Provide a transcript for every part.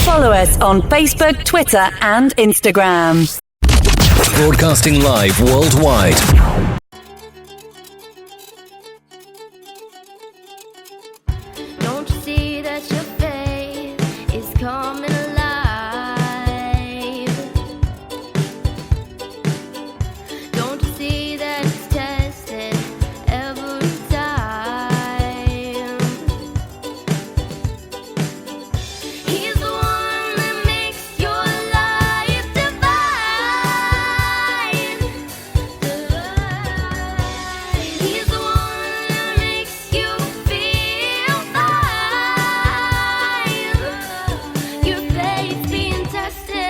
Follow us on Facebook, Twitter, and Instagram. Broadcasting live worldwide. Don't you see that your faith is coming alive? Don't you see that it's tested every time? He's the one that makes your life divine. He's the one that makes you feel fine. Your faith being tested.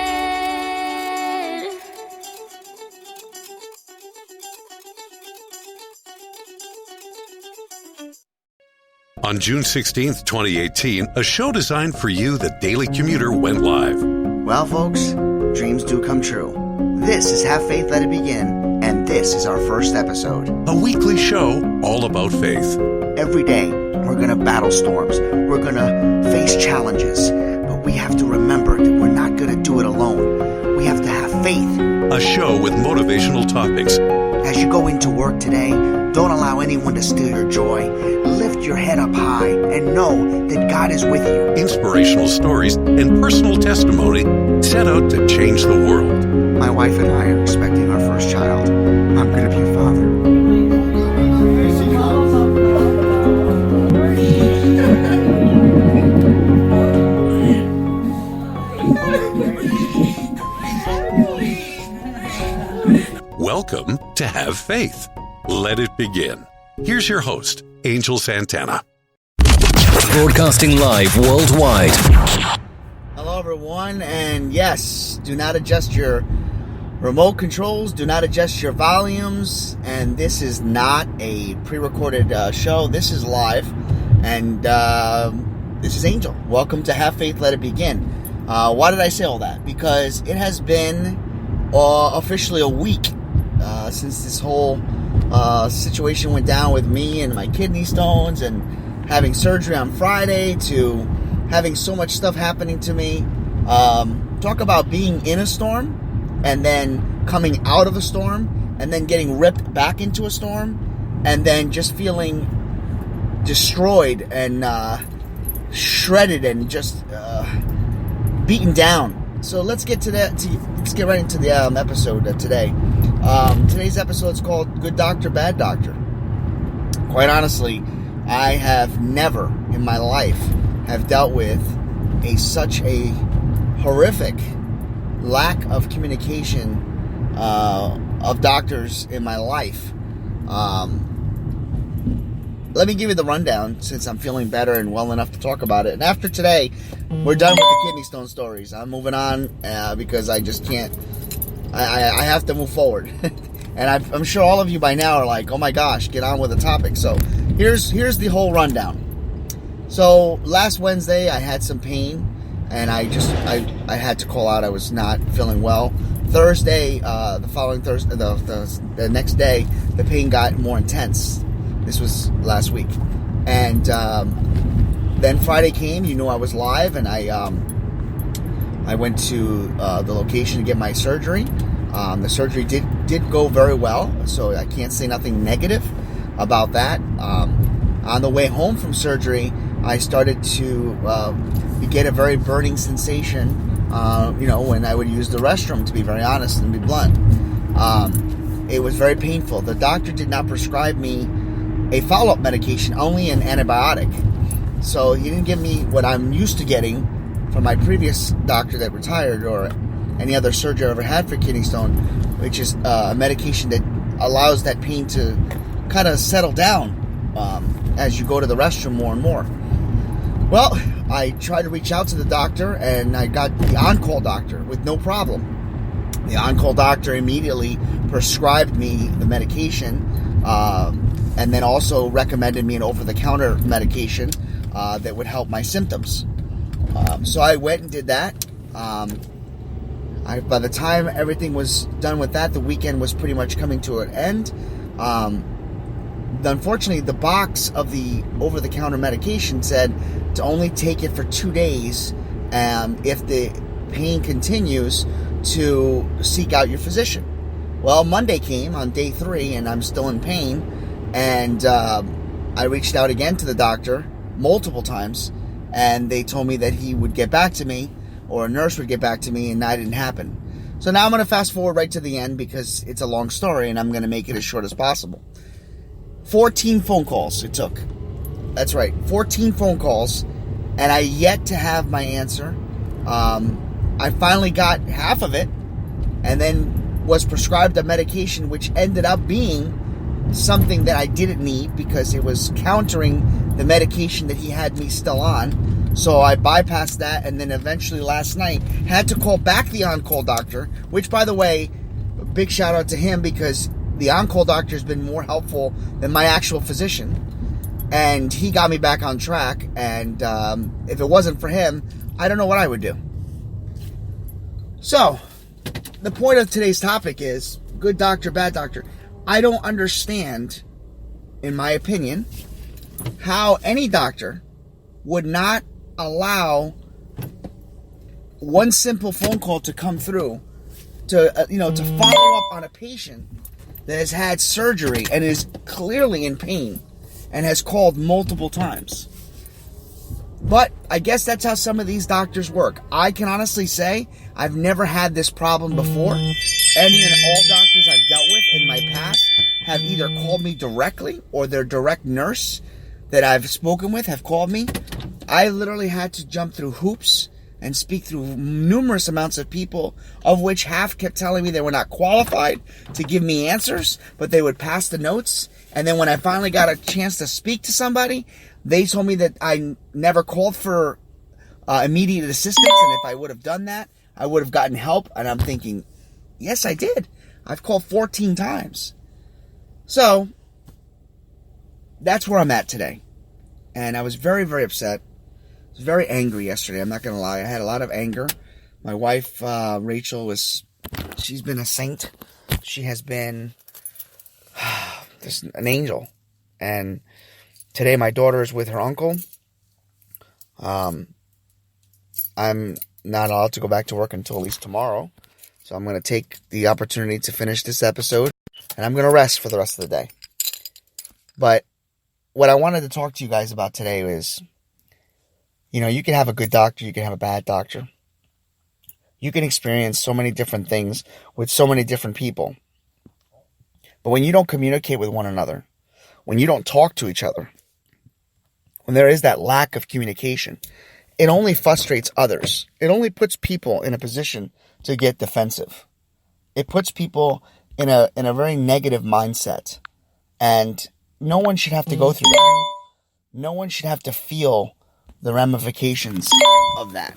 On June 16th, 2018, a show designed for you, the Daily Commuter, went live. Well, folks, dreams do come true. This is Have Faith, Let It Begin, and this is our first episode. A weekly show all about faith. Every day, we're going to battle storms. We're going to face challenges. But we have to remember that we're not going to do it alone. We have to have faith. A show with motivational topics. As you go into work today, don't allow anyone to steal your joy. Lift your head up high and know that God is with you. Inspirational stories and personal testimony set out to change the world. My wife and I are expecting our first child. I'm going to be a father. Welcome to Have Faith. Let it begin. Here's your host, Angel Santana. Broadcasting live worldwide. Hello, everyone, and yes, do not adjust your remote controls, do not adjust your volumes, and this is not a pre-recorded show. This is live, and this is Angel. Welcome to Have Faith, Let It Begin. Why did I say all that? Because it has been officially a week since this whole situation went down with me and my kidney stones and having surgery on Friday to having so much stuff happening to me. Talk about being in a storm and then coming out of a storm and then getting ripped back into a storm and then just feeling destroyed and shredded and just beaten down. So let's get to that. Let's get right into the episode today. Today's episode is called "Good Doctor, Bad Doctor." Quite honestly, I have never in my life have dealt with such a horrific lack of communication of doctors in my life. Let me give you the rundown since I'm feeling better and well enough to talk about it. And after today, we're done with the kidney stone stories. I'm moving on because I just can't. I have to move forward. And I'm sure all of you by now are like, oh my gosh, get on with the topic. So here's the whole rundown. So last Wednesday, I had some pain, and I had to call out. I was not feeling well. Thursday, the following Thursday, the next day, the pain got more intense. This was last week. And then Friday came, you know I was live, and I went to the location to get my surgery. The surgery did go very well, so I can't say nothing negative about that. On the way home from surgery, I started to get a very burning sensation, when I would use the restroom, to be very honest and be blunt. It was very painful. The doctor did not prescribe me a follow-up medication, only an antibiotic. So he didn't give me what I'm used to getting from my previous doctor that retired or any other surgery I ever had for kidney stone, which is a medication that allows that pain to kind of settle down as you go to the restroom more and more. Well, I tried to reach out to the doctor, and I got the on-call doctor with no problem. The on-call doctor immediately prescribed me the medication, and then also recommended me an over-the-counter medication that would help my symptoms. So I went and did that. By the time everything was done with that, the weekend was pretty much coming to an end. Unfortunately, the box of the over-the-counter medication said to only take it for 2 days if the pain continues, to seek out your physician. Well, Monday came on day 3, and I'm still in pain, and I reached out again to the doctor multiple times, and they told me that he would get back to me, or a nurse would get back to me, and that didn't happen. So now I'm going to fast forward right to the end because it's a long story, and I'm going to make it as short as possible. 14 phone calls it took. That's right, 14 phone calls, and I yet to have my answer. I finally got half of it, and then was prescribed a medication which ended up being something that I didn't need because it was countering the medication that he had me still on. So I bypassed that, and then eventually last night had to call back the on-call doctor, which, by the way, big shout out to him because the on-call doctor has been more helpful than my actual physician, and he got me back on track. And if it wasn't for him, I don't know what I would do. So the point of today's topic is good doctor, bad doctor. I don't understand, in my opinion, how any doctor would not allow one simple phone call to come through to to follow up on a patient that has had surgery and is clearly in pain and has called multiple times. But I guess that's how some of these doctors work. I can honestly say I've never had this problem before. Any and all doctors I've dealt with in my past have either called me directly, or their direct nurse that I've spoken with have called me. I literally had to jump through hoops and speak through numerous amounts of people, of which half kept telling me they were not qualified to give me answers, but they would pass the notes. And then when I finally got a chance to speak to somebody, they told me that I never called for immediate assistance, and if I would have done that, I would have gotten help. And I'm thinking, yes, I did. I've called 14 times. So that's where I'm at today. And I was very, very upset. I was very angry yesterday. I'm not going to lie. I had a lot of anger. My wife, Rachel, she's been a saint. She has been just an angel. And today my daughter is with her uncle. I'm not allowed to go back to work until at least tomorrow. So I'm going to take the opportunity to finish this episode, and I'm going to rest for the rest of the day. But what I wanted to talk to you guys about today is, you can have a good doctor, you can have a bad doctor. You can experience so many different things with so many different people. But when you don't communicate with one another, when you don't talk to each other, when there is that lack of communication, it only frustrates others. It only puts people in a position to get defensive. It puts people in a very negative mindset. And no one should have to go through that. No one should have to feel the ramifications of that.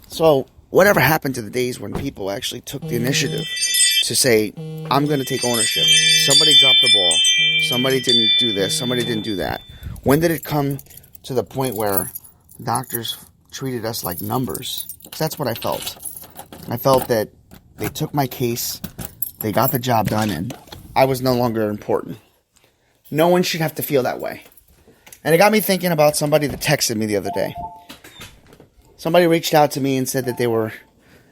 So whatever happened to the days when people actually took the initiative to say, I'm going to take ownership. Somebody dropped the ball. Somebody didn't do this. Somebody didn't do that. When did it come to the point where doctors treated us like numbers? Because that's what I felt. I felt that they took my case, they got the job done, and I was no longer important. No one should have to feel that way. And it got me thinking about somebody that texted me the other day. Somebody reached out to me and said that they were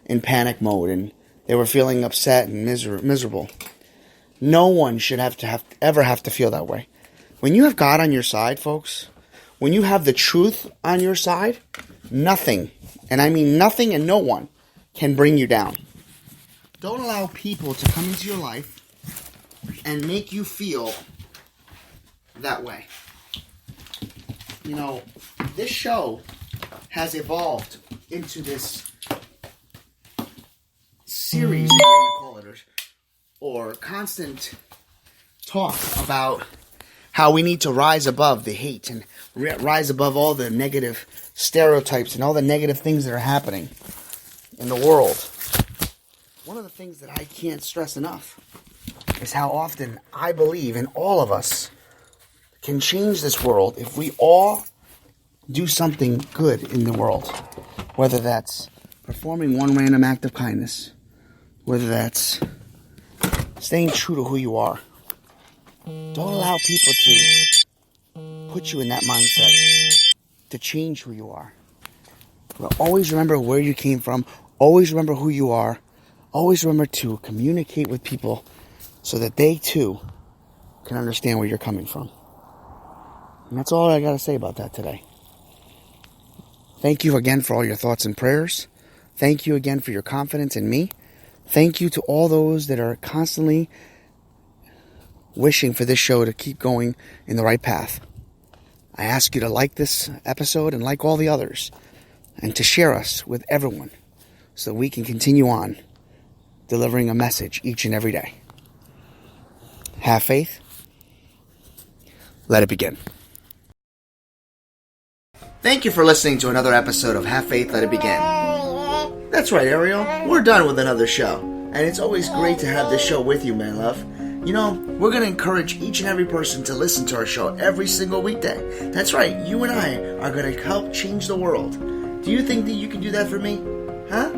in panic mode and they were feeling upset and miserable. No one should ever have to feel that way. When you have God on your side, folks, when you have the truth on your side, nothing, and I mean nothing and no one, can bring you down. Don't allow people to come into your life and make you feel that way. This show has evolved into this series, if you want to call it, or constant talk about how we need to rise above the hate and rise above all the negative stereotypes and all the negative things that are happening in the world. One of the things that I can't stress enough is how often I believe in all of us can change this world if we all do something good in the world. Whether that's performing one random act of kindness, whether that's staying true to who you are. Don't allow people to put you in that mindset to change who you are. But always remember where you came from. Always remember who you are. Always remember to communicate with people so that they too can understand where you're coming from. And that's all I got to say about that today. Thank you again for all your thoughts and prayers. Thank you again for your confidence in me. Thank you to all those that are constantly wishing for this show to keep going in the right path. I ask you to like this episode and like all the others, and to share us with everyone so that we can continue on delivering a message each and every day. Have faith. Let it begin. Thank you for listening to another episode of Have Faith, Let It Begin. That's right, Ariel. We're done with another show. And it's always great to have this show with you, my love. You know, we're going to encourage each and every person to listen to our show every single weekday. That's right, you and I are going to help change the world. Do you think that you can do that for me? Huh?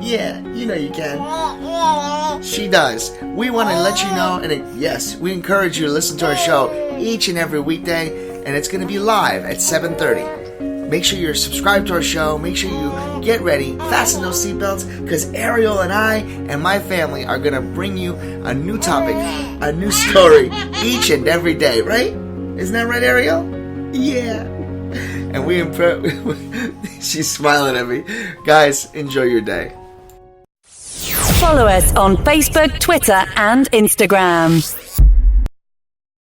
Yeah, you know you can. She does. We want to let you know, and yes, we encourage you to listen to our show each and every weekday, and it's going to be live at 7:30. Make sure you're subscribed to our show. Make sure you get ready, fasten those seatbelts, because Ariel and I and my family are going to bring you a new topic, a new story each and every day, right? Isn't that right, Ariel? Yeah. And she's smiling at me. Guys, enjoy your day. Follow us on Facebook, Twitter, and Instagram.